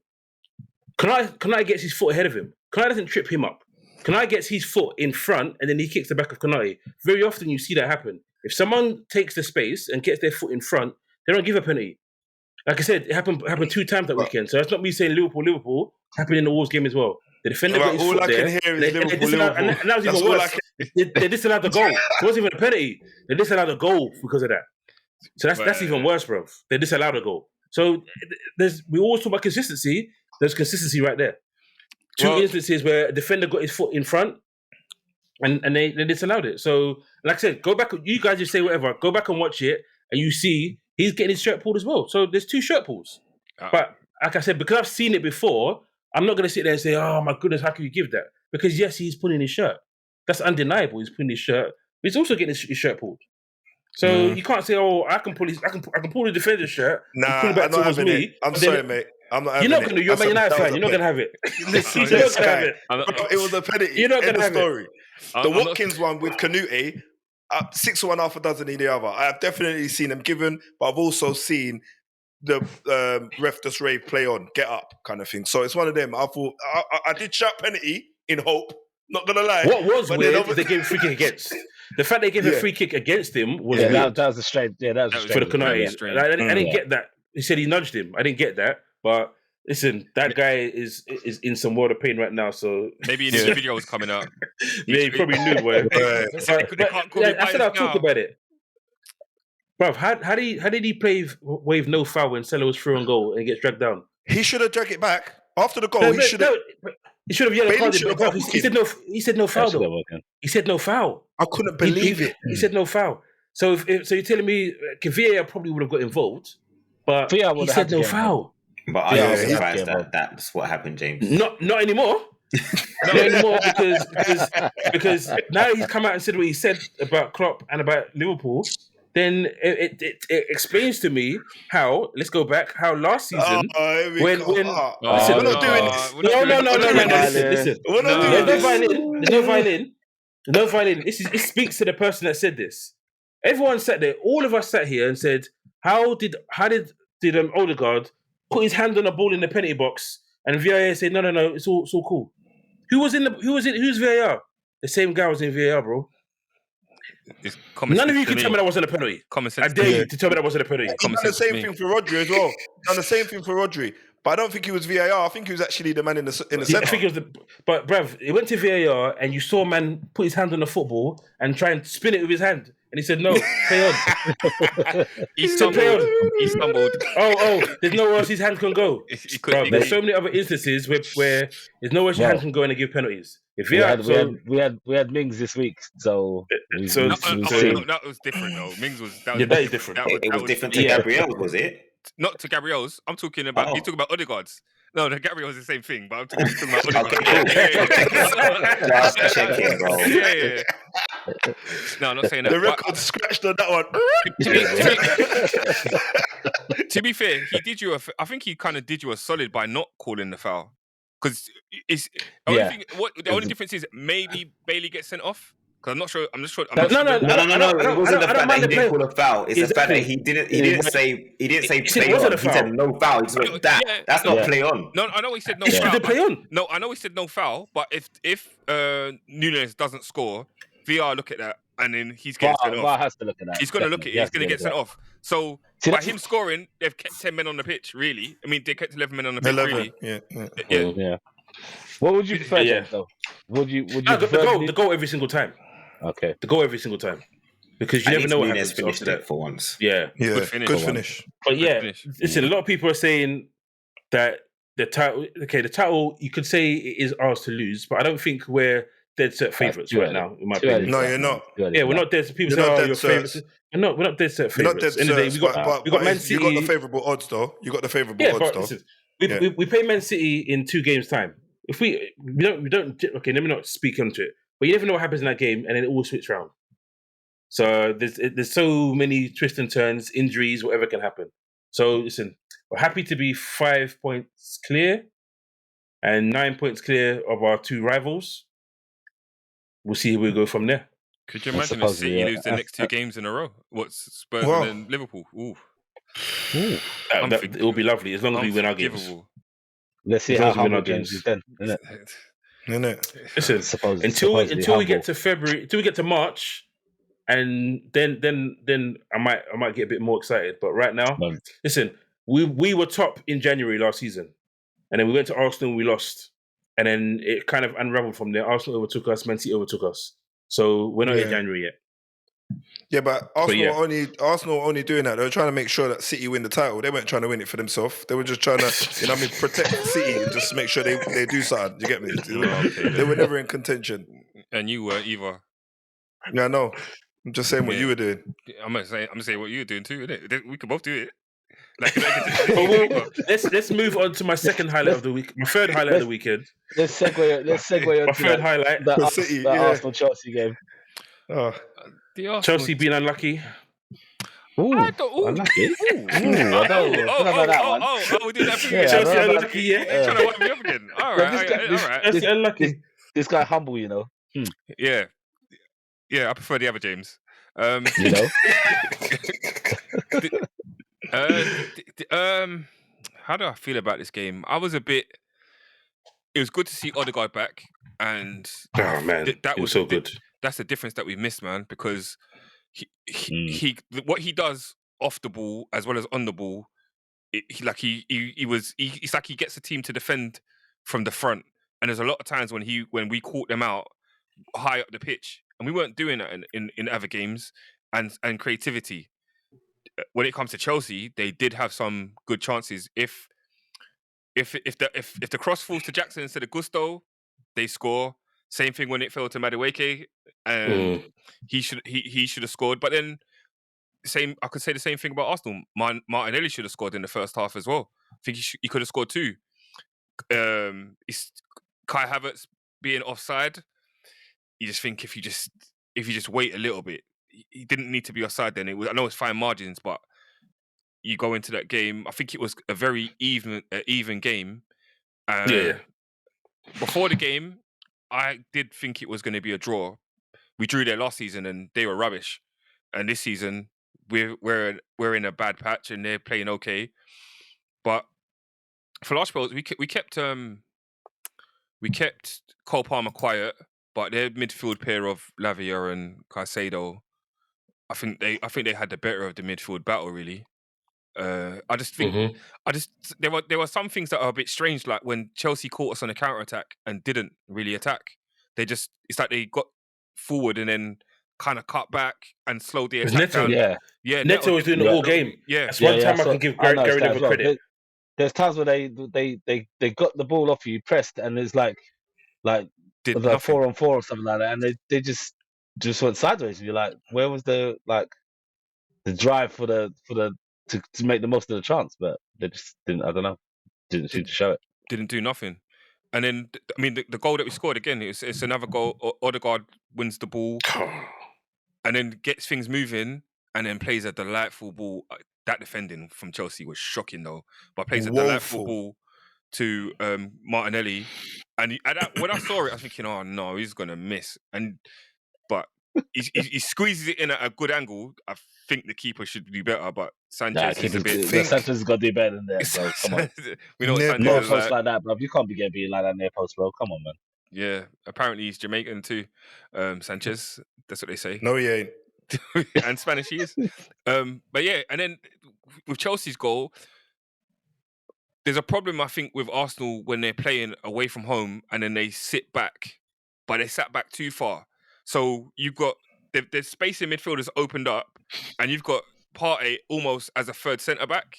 Konate gets his foot ahead of him. Konate doesn't trip him up. Konate gets his foot in front and then he kicks the back of Konate. Very often you see that happen. If someone takes the space and gets their foot in front, they don't give a penalty. Like I said, it happened 2 times that weekend. So that's not me saying Liverpool. Happened in the Wolves game as well. The defender got his foot there. All I can hear is Liverpool. And that was even worse. They disallowed the goal. It wasn't even a penalty. They disallowed the goal because of that. So that's even worse, bro. They disallowed a goal. So we always talk about consistency. There's consistency right there. 2 instances where a defender got his foot in front and they disallowed it. So, like I said, go back. You guys just say whatever. Go back and watch it and you see he's getting his shirt pulled as well. So there's 2 shirt pulls. But like I said, because I've seen it before, I'm not going to sit there and say, oh my goodness, how can you give that? Because yes, he's pulling his shirt. That's undeniable. He's pulling his shirt. But he's also getting his shirt pulled. So you can't say, oh, I can pull the defender's shirt. Nah, I'm not having it. I'm sorry, mate. I'm not having it. You're not going to. You're a Man United fan. You're not going to have it. Listen, you're not going to have it. It was a penalty. You're not going to have story. The Watkins one with Canute, 6 or 1/2 a dozen in the other. I have definitely seen them given, but I've also seen the ref just rave play on, get up kind of thing. So it's one of them. I thought I did shout penalty in hope. Not gonna lie. What was weird is they gave free kick against. the fact they gave a free kick against him was Yeah, weird that was a strange. Yeah, that was a That was for strange. the very Konate. strange. I didn't Yeah. get that. He said he nudged him. I didn't get that. But listen, that guy is in some world of pain right now. So Maybe in the video was coming out. yeah, he probably knew, boy. Right. They can't call me I said biased I'll talk now. about it. Bruv, how did he play wave no foul when Salah was through on goal and gets dragged down? He should have dragged it back after the goal. No, He should have. he should have yellow Bailey carded. should have Bruv, got he said no. He said no foul That's what though. I'm working. He said no foul. I couldn't believe it. He said no foul. So so you're telling me VAR probably would have got involved, but VAR he would have said had to no get foul. But I Yeah, was he's- surprised that that's what happened, James. Not anymore. Not anymore because now he's come out and said what he said about Klopp and about Liverpool. Then it explains to me how. Let's go back. How last season here we when go. listen, we're not doing this. We're not no. doing this. Listen. We're not No. doing There's no this. violin. There's no violin. No violin. It speaks to the person that said this. Everyone sat there. All of us sat here and said, "How did Odegaard put his hand on a ball in the penalty box?" And VAR said, "No, it's all cool." Who's VAR? The same guy was in VAR, bro. It's common None of sense you to can me. tell me that wasn't a penalty. Common I sense. dare to me. you to tell me that wasn't a penalty. He Common done the sense to same me. thing for Rodri as well. Done the same thing for Rodri. But I don't think he was VAR. I think he was actually the man in the Yeah, I centre. think it was but bruv, it went to VAR and you saw a man put his hand on the football and try and spin it with his hand. And he said, "No, play on." He So play on. stumbled. He stumbled. Oh, there's nowhere else his hand can go. He couldn't. Bruv, there's so many other instances where there's nowhere else your hand can go and they give penalties. If We VAR, had Mings this week, so we've So- No, seen. that was different though. Mings was that yeah, that is different. It was different to yeah. Gabriel, was it? Not to Gabriel's. I'm talking about. Oh. You're talking about Odegaard's. No, the Gabriel's the same thing, but I'm talking about Okay, Odegaard. cool. Just checking, bro. Yeah. No, I'm not saying that. The but record scratched on that one. to be fair, he did you. I think he kind of did you a solid by not calling the foul, because it's the only difference is maybe Bailey gets sent off. Because I'm not sure. I'm just sure. No. No. It wasn't the fact that he didn't call a foul. It's the fact that he didn't say said play it wasn't on. a He said foul. no foul. He just went that. Yeah. That's not Yeah. play on. No, I know he said no He should foul. have play on. No, I know he said no foul. But if Nunes doesn't score, VR look at that and then he's getting sent off. VAR has to look at that. He's going to look at it. He's going to get sent off. So See, by that's- him scoring, they've kept 10 men on the pitch. Really, I mean, they kept 11 men on the pitch. 11. Really, Yeah. yeah. Yeah. What would you prefer, Yeah. James, though? Would you The prefer goal every single time. Okay. The goal every single time. Because you At never least know what Nunes happens. finished after it that. for once. Yeah. Yeah. Good finish. Good finish. But yeah, finish. listen, a lot of people are saying that the title, you could say it is ours to lose, but I don't think we're dead set favourites too right early. now, in my Too early. opinion. No, you're not. Yeah, we're not dead set. People You're say, not "Oh, dead you're certs. favourites." No, we're not dead set You're not favourites. dead End of the day, certs, we got but Man you got the City. favourable odds, though. You got the favourable Yeah, odds, but though. listen, Yeah. we play Man City in 2 games' time. If we don't, okay, let me not speak onto it. But you never know what happens in that game, and then it all switch round. So there's so many twists and turns, injuries, whatever can happen. So listen, we're happy to be 5 points clear and 9 points clear of our 2 rivals. We'll see where we go from there. Could you I imagine if suppose, City yeah. lose the next 2 games in a row? What's Spurs Wow. and then Liverpool? Ooh, It will be lovely as long as we win our games. unforgivable. Let's see As how long as we win humble our James games. is then. Isn't it? Innit? Listen, Supposedly until we humble. get to February, until we get to March, and then I might get a bit more excited. But right now, No. listen, we were top in January last season, and then we went to Arsenal, we lost, and then it kind of unraveled from there. Arsenal overtook us, Man City overtook us, so we're not in Yeah. January yet. Yeah, but Arsenal yeah. were only doing that. They were trying to make sure that City win the title. They weren't trying to win it for themselves. They were just trying to, protect City and just make sure they do something. You get me? Okay, They were never in contention. And you were either. Yeah, I know. I'm just saying what Yeah. you were doing. I'm gonna say what you were doing too, innit? We could both do it. Like, But let's move on to my second highlight of the week. My third highlight of the weekend. Let's segue My onto third highlight. the For City, the yeah. Arsenal Chelsea game. Oh, Chelsea being unlucky. Ooh, I don't- ooh. unlucky. Ooh. I don't know that one. Oh, we did that for you. Yeah, Chelsea I know about- unlucky, yeah. You're trying to wipe me up again. All right, this guy- all right. Chelsea unlucky. This guy humble, you know. Yeah, I prefer the other James. You know. How do I feel about this game? I was a bit. It was good to see Odegaard back, and Oh man, that it was was so good. that's the difference that we missed, man. Because what he does off the ball as well as on the ball, it's like he gets the team to defend from the front. And there's a lot of times when we caught them out high up the pitch, and we weren't doing that in other games. And creativity. When it comes to Chelsea, they did have some good chances. If the cross falls to Jackson instead of Gusto, they score. Same thing when it fell to Madueke, and he should have scored. But then I could say the same thing about Arsenal. Martinelli should have scored in the first half as well. I think he could have scored too. It's Kai Havertz being offside. You just think if you just wait a little bit, he didn't need to be offside. Then I know it's fine margins, but you go into that game. I think it was a very even game. Before the game, I did think it was going to be a draw. We drew there last season, and they were rubbish. And this season, we're in a bad patch, and they're playing okay. But for large spells, we kept Cole Palmer quiet, but their midfield pair of Lavia and Caicedo, I think they had the better of the midfield battle, really. I just think there were some things that are a bit strange, like when Chelsea caught us on a counter attack and didn't really attack. It's like they got forward and then kind of cut back and slowed the attack down. Yeah. Neto was doing it all game. Yeah, that's one time I can give Gary Neville credit. There's times where they got the ball off you, pressed, and it's like did it was like 4-on-4 or something like that, and they just went sideways. And you're like, where was the drive to make the most of the chance? But they just didn't. I don't know. Didn't seem to show it. Didn't do nothing. And then, I mean, the goal that we scored again, it's another goal. Odegaard wins the ball, and then gets things moving, and then plays a delightful ball. That defending from Chelsea was shocking, though. But plays a delightful ball to Martinelli, and when I saw it, I was thinking, "Oh no, he's gonna miss." But he squeezes it in at a good angle. I think the keeper should do better, but Sanchez is a bit. Sanchez has got to do better than that, bro. Come on, we know what Sanchez is like that, bro. You can't be getting beat like that near post, bro. Come on, man. Yeah, apparently he's Jamaican too, Sanchez. That's what they say. No, he ain't. And Spanish he is. But yeah, and then with Chelsea's goal, there's a problem, I think, with Arsenal when they're playing away from home and then they sit back, but they sat back too far. So you've got the space in midfield has opened up, and you've got Partey almost as a third centre back.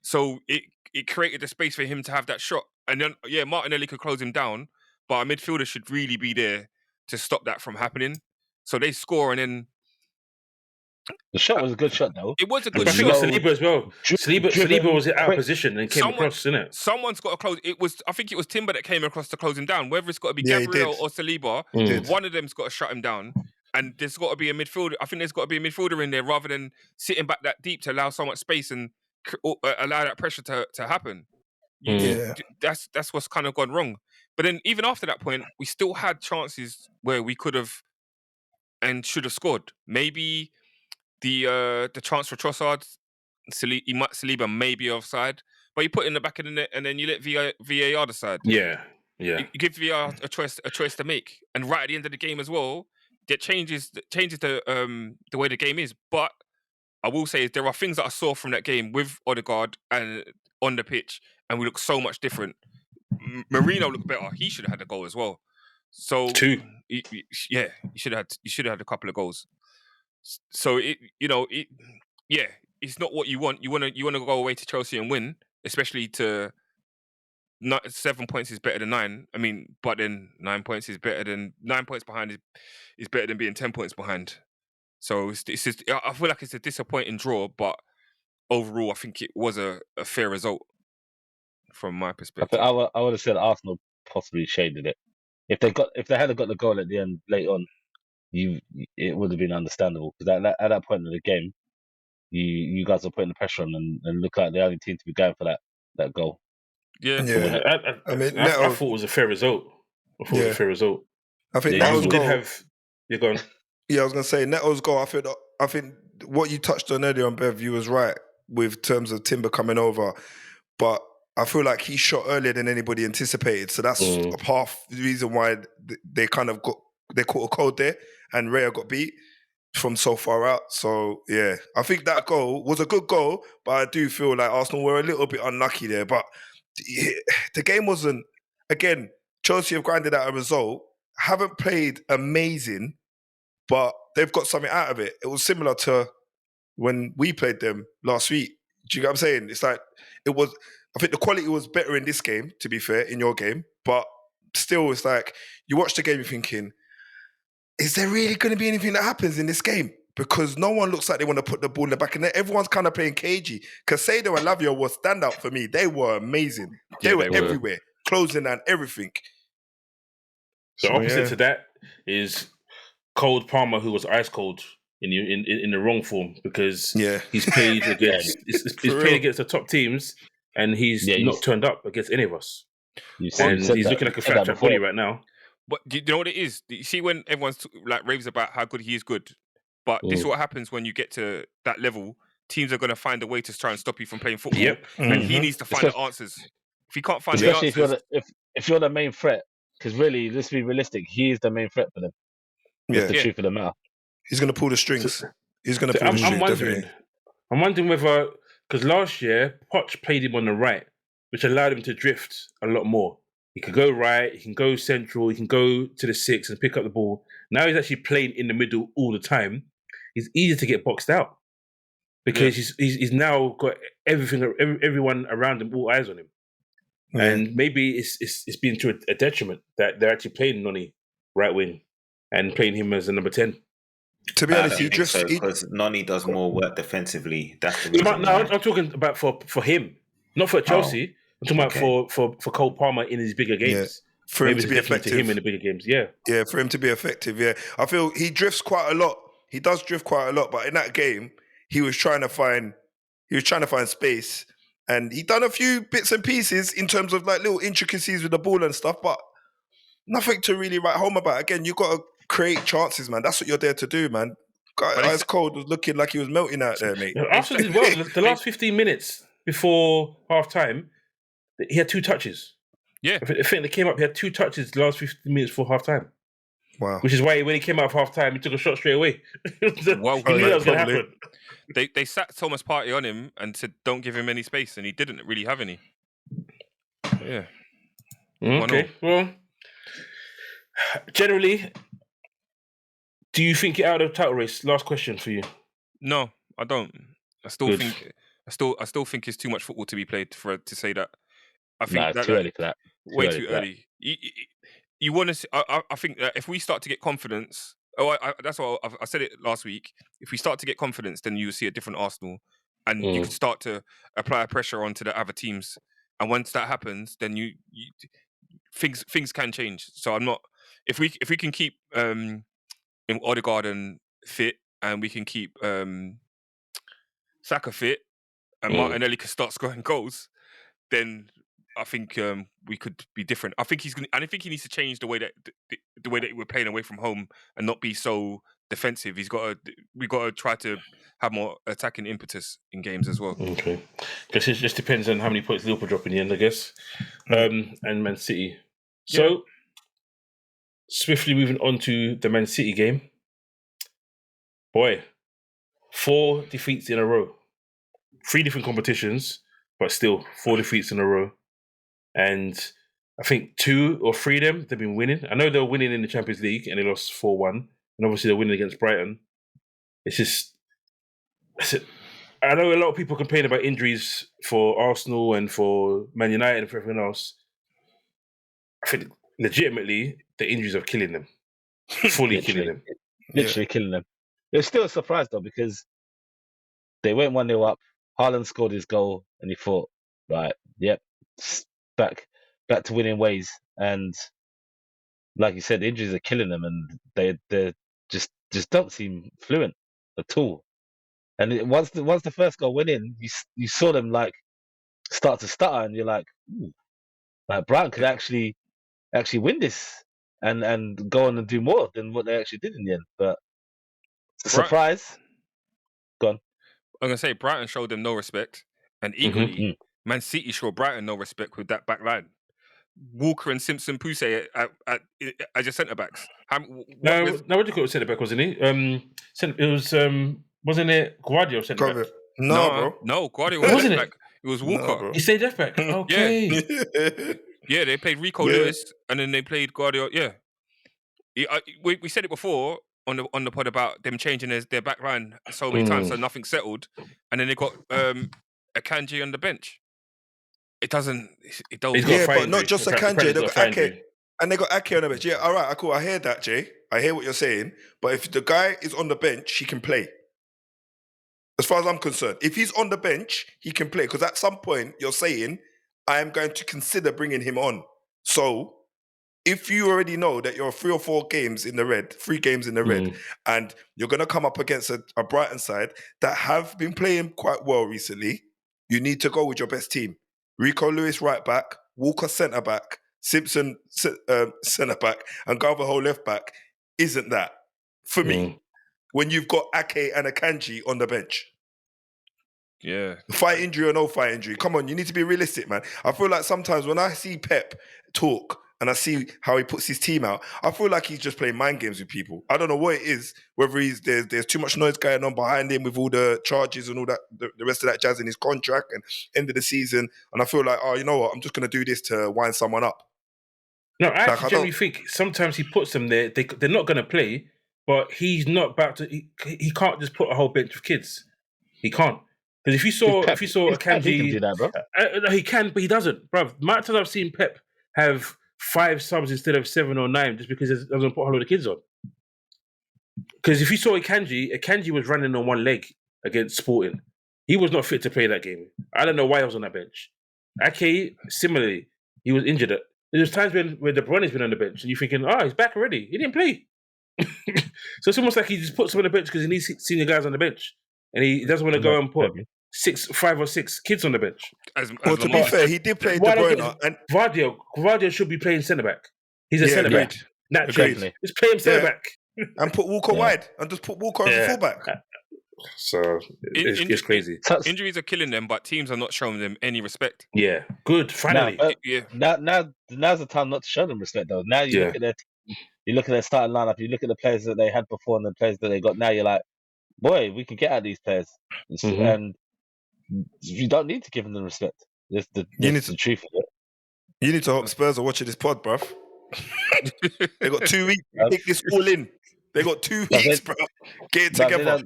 So it created the space for him to have that shot, and then Martinelli could close him down, but a midfielder should really be there to stop that from happening. So they score, and then the shot was a good shot, though. It was a good shot. Saliba as well. Saliba was out of position and came across, didn't it? Someone's got to close. I think it was Timber that came across to close him down. Whether it's got to be Gabriel or Saliba, one of them's got to shut him down. And there's got to be a midfielder. I think there's got to be a midfielder in there rather than sitting back that deep to allow so much space and allow that pressure to happen. That's what's kind of gone wrong. But then even after that point, we still had chances where we could have and should have scored. Maybe the chance for Trossard, Saliba may be offside, but you put it in the back of the net and then you let VAR decide. Yeah. You give VAR a choice to make, and right at the end of the game as well, that changes the way the game is. But I will say there are things that I saw from that game with Odegaard and on the pitch, and we look so much different. Marino looked better. He should have had a goal as well. So two. You should have had a couple of goals. So it's not what you want. You want to go away to Chelsea and win, especially to 7 points is better than 9. I mean, but then 9 points is better than 9 points behind is better than being 10 points behind. So it's just, I feel like it's a disappointing draw, but overall, I think it was a fair result from my perspective. I would have said Arsenal possibly shaded it. If they had got the goal at the end late on, it would have been understandable, because at that point in the game, you guys are putting the pressure on and look like the only team to be going for that goal. Yeah. I thought it was a fair result. I think Neto's goal. You're going. Yeah, I was going to say Neto's goal. I think what you touched on earlier on, Bev, you was right with terms of Timber coming over, but I feel like he shot earlier than anybody anticipated. So that's half the reason why they kind of they caught a cold there, and Raya got beat from so far out. So yeah, I think that goal was a good goal, but I do feel like Arsenal were a little bit unlucky there. But the game wasn't. Again, Chelsea have grinded out a result. Haven't played amazing, but they've got something out of it. It was similar to when we played them last week. Do you get what I'm saying? It's like it was. I think the quality was better in this game, to be fair, in your game, but still, it's like you watch the game, you're thinking, is there really going to be anything that happens in this game? Because no one looks like they want to put the ball in the back of the net. Everyone's kind of playing cagey. Casado and Lavia was standout for me. They were amazing. They were everywhere, closing and everything. The opposite to that is Cold Palmer, who was ice cold in the wrong form, because he's played against he's played against the top teams, and he's not turned up against any of us. And he's looking like a fat trap body right now. But do you know what it is? You see, when everyone's like raves about how good he is good, but this is what happens when you get to that level. Teams are going to find a way to try and stop you from playing football, and he needs to find the answers. If he can't find the answers, if you're the main threat, because really, let's be realistic, he is the main threat for them. That's the truth of the matter. He's going to pull the strings. He's going to pull the strings. I'm wondering whether, because last year Poch played him on the right, which allowed him to drift a lot more. He could go right, he can go central, he can go to the 6 and pick up the ball. Now he's actually playing in the middle all the time. It's easier to get boxed out because he's now got everyone around him, all eyes on him. Yeah. And maybe it's been to a detriment that they're actually playing Noni right wing and playing him as a number 10. To be honest, because Noni does more work defensively. That's the reason. I'm talking about for him, not for Chelsea. I'm talking about for Cole Palmer in his bigger games. Yeah. For him to be effective. To him in the bigger games, Yeah, for him to be effective, I feel he drifts quite a lot. He does drift quite a lot, but in that game, he was trying to find space, and he done a few bits and pieces in terms of like little intricacies with the ball and stuff, but nothing to really write home about. Again, you got to create chances, man. That's what you're there to do, man. Ice Cold was looking like he was melting out there, mate. Arsenal did well. The last 15 minutes before half time, he had 2 touches. Yeah. I think they came up, he had 2 touches the last 15 minutes before half time. Wow. Which is why when he came out of half time, he took a shot straight away. Well, he knew that was going to happen. They sat Thomas Partey on him and said, don't give him any space, and he didn't really have any. Yeah. Okay. Well, generally, do you think you're out of the title race? Last question for you. No, I don't. I still think it's too much football to be played to say that. I think it's too early for that. Way too early. You want to see, I think that if we start to get confidence, that's what I said it last week. If we start to get confidence, then you see a different Arsenal, and you can start to apply pressure onto the other teams. And once that happens, then things can change. So I'm not. If we can keep Odegaard and fit, and we can keep Saka fit, and Martinelli can start scoring goals, then I think we could be different. I think I think he needs to change the way that we're playing away from home and not be so defensive. We got to try to have more attacking impetus in games as well. Okay, guess it just depends on how many points Liverpool drop in the end, I guess, and Man City. So swiftly moving on to the Man City game. Boy, 4 defeats in a row, 3 different competitions, but still 4 defeats in a row. And I think 2 or 3 of them, they've been winning. I know they were winning in the Champions League and they lost 4-1. And obviously they're winning against Brighton. It's just... I know a lot of people complain about injuries for Arsenal and for Man United and for everyone else. I think legitimately the injuries are killing them. Fully killing them. Literally killing them. It's still a surprise though, because they went 1-0 up. Haaland scored his goal and he thought, right, back to winning ways. And like you said, the injuries are killing them, and they just don't seem fluent at all. And once the first goal went in, you saw them like start to stutter, and you're like, ooh, like Brighton could actually win this and go on and do more than what they actually did in the end. But surprise. Go on. I'm gonna say Brighton showed them no respect, and equally, Man City showed Brighton no respect with that back line. Walker and Simpson Poussey as your centre backs? No, what do you call it? Centre back, wasn't he? It was wasn't it Guardiola centre Cover back? it. No, bro. No, Guardiola was Wasn't left it? back. It was No, Walker. bro. He stayed left back. Okay. Yeah, they played Rico Yeah. Lewis and then they played Guardiola. Yeah, we said it before on the pod about them changing their back line so many times, so nothing settled, and then they got Akanji on the bench. It don't. He's got a thigh but not injury. just Apparently Akanji. he's They got a got thigh Ake. injury. And they got Ake on the bench. Yeah, all right, cool. I hear that, Jay. I hear what you're saying. But if the guy is on the bench, he can play. As far as I'm concerned. If he's on the bench, he can play. Because at some point, you're saying, I am going to consider bringing him on. So, if you already know that you're 3 or 4 games in the red, 3 games in the red, and you're going to come up against a Brighton side that have been playing quite well recently, you need to go with your best team. Rico Lewis right back, Walker centre back, Simpson centre back, and Garbajo left back isn't that for me when you've got Ake and Akanji on the bench. Yeah. Fight injury or no fight injury. Come on, you need to be realistic, man. I feel like sometimes when I see Pep talk and I see how he puts his team out, I feel like he's just playing mind games with people. I don't know what it is, whether there's too much noise going on behind him with all the charges and all that, the rest of that jazz in his contract and end of the season. And I feel like, oh, you know what? I'm just going to do this to wind someone up. No, I actually generally think sometimes he puts them there. They're not going to play, but he's not about to. He can't just put a whole bench of kids. He can't. Because if you saw Akanji, he can do that, bro. He can, but he doesn't, bro. Much times I've seen Pep have 5 subs instead of 7 or 9 just because he doesn't put a whole lot of kids on. Because if you saw Akanji was running on one leg against Sporting. He was not fit to play that game. I don't know why he was on that bench. Ake, similarly, he was injured. There's times where De Bruyne's been on the bench and you're thinking, he's back already. He didn't play. So it's almost like he just puts him on the bench because he needs senior guys on the bench. And he doesn't want to go and put 5 or 6 kids on the bench. Well, to be fair, he did play De Bruyne. And Vardy should be playing centre-back. He's a centre-back. Naturally. Just play him centre-back. And put Walker wide. And just put Walker as a full-back. So it's crazy. Injuries are killing them, but teams are not showing them any respect. Yeah, good. Finally, now's the time not to show them respect, though. Now you look at their team, you look at their starting lineup, you look at the players that they had before and the players that they got now. You're like, boy, we can get at these players, and you don't need to give them the respect. That's the truth of it. You need to hope Spurs are watching this pod, bruv. They got 2 weeks to take this all in. They got 2 weeks, bro. Get it together.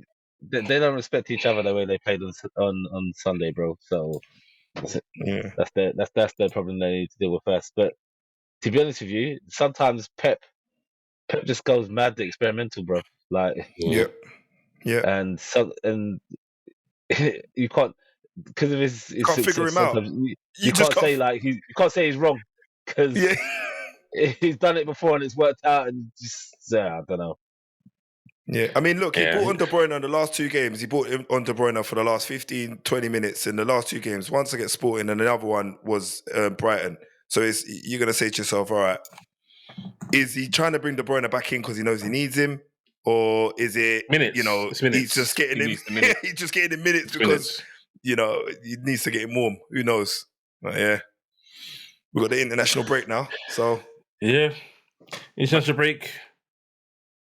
They don't respect each other the way they played on Sunday, bro. So that's their problem they need to deal with first. But to be honest with you, sometimes Pep just goes mad experimental, bro. Like yeah, and you can't because of his can't figure him out. You can't say like you can't say he's wrong because he's done it before and it's worked out and just I don't know. Yeah, I mean, look, he brought on De Bruyne in the last 2 games. He brought on De Bruyne for the last 15, 20 minutes in the last 2 games. Once against Sporting and another one was Brighton. So you're going to say to yourself, all right, is he trying to bring De Bruyne back in because he knows he needs him? Or is it, minutes. He's just getting him he's just getting him minutes because, he needs to get him warm. Who knows? But yeah, we've got the international break now. So yeah, international break.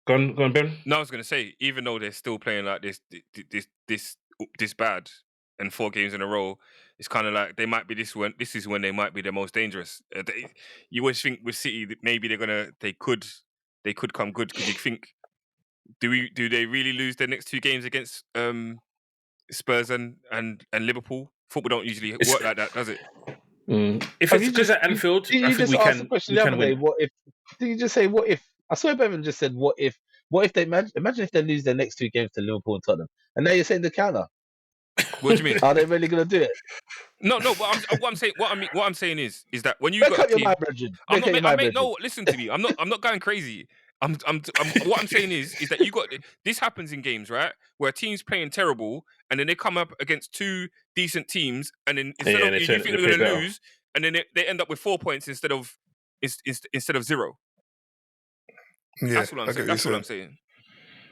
Go on, Ben. No, I was going to say, even though they're still playing like this bad and 4 games in a row, it's kind of like they might be this is when they might be the most dangerous. You always think with City that maybe they could come good because you think do they really lose their next 2 games against Spurs and Liverpool? Football don't usually work like that, does it? If it's just at Anfield, I think we can win. What if? Did you just say what if? I swear Bevan just said what if? What if they imagine if they lose their next 2 games to Liverpool and Tottenham, and now you're saying the counter? What do you mean? Are they really going to do it? No. What I'm saying is that when you Make got up a team, your mind, Bridget. no, listen to me. I'm not going crazy. What I'm saying is that you got this happens in games, right? Where a team's playing terrible, and then they come up against 2 decent teams, and then instead of you think they're going to lose, and then they end up with 4 points instead of 0. Yeah, that's what I'm saying.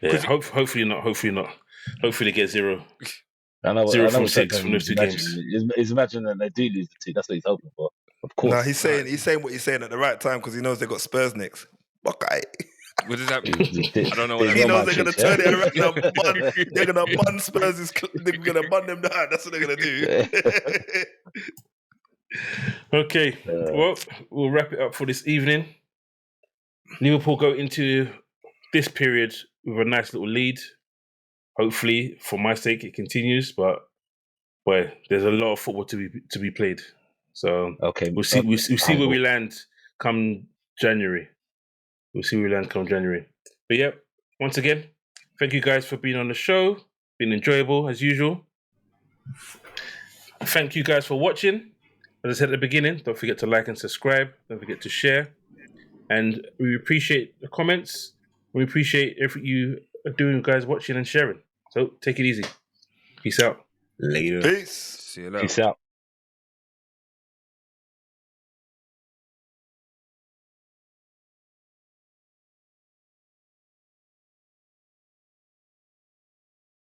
Yeah, hopefully not. Hopefully they get 0. I know 0 from 6 from those 2 games. He's imagining that they do lose the 2. That's what he's hoping for. Of course. Nah, he's saying what he's saying at the right time because he knows they got Spurs next. Okay. What does that mean? I don't know what that He means. knows they're gonna turn it around and bun. They're gonna bun Spurs. They're gonna bun them down. That's what they're gonna do. Okay, well, we'll wrap it up for this evening. Liverpool go into this period with a nice little lead. Hopefully, for my sake, it continues. But boy, there's a lot of football to be played. So Okay, we'll see. We'll see where we land come January. We'll see where we land come January. But yeah, once again, thank you guys for being on the show. Been enjoyable as usual. Thank you guys for watching. As I said at the beginning, don't forget to like and subscribe. Don't forget to share. And we appreciate the comments. We appreciate everything you are doing, guys, watching and sharing. So take it easy. Peace out. Later. Peace. See you later. Peace out.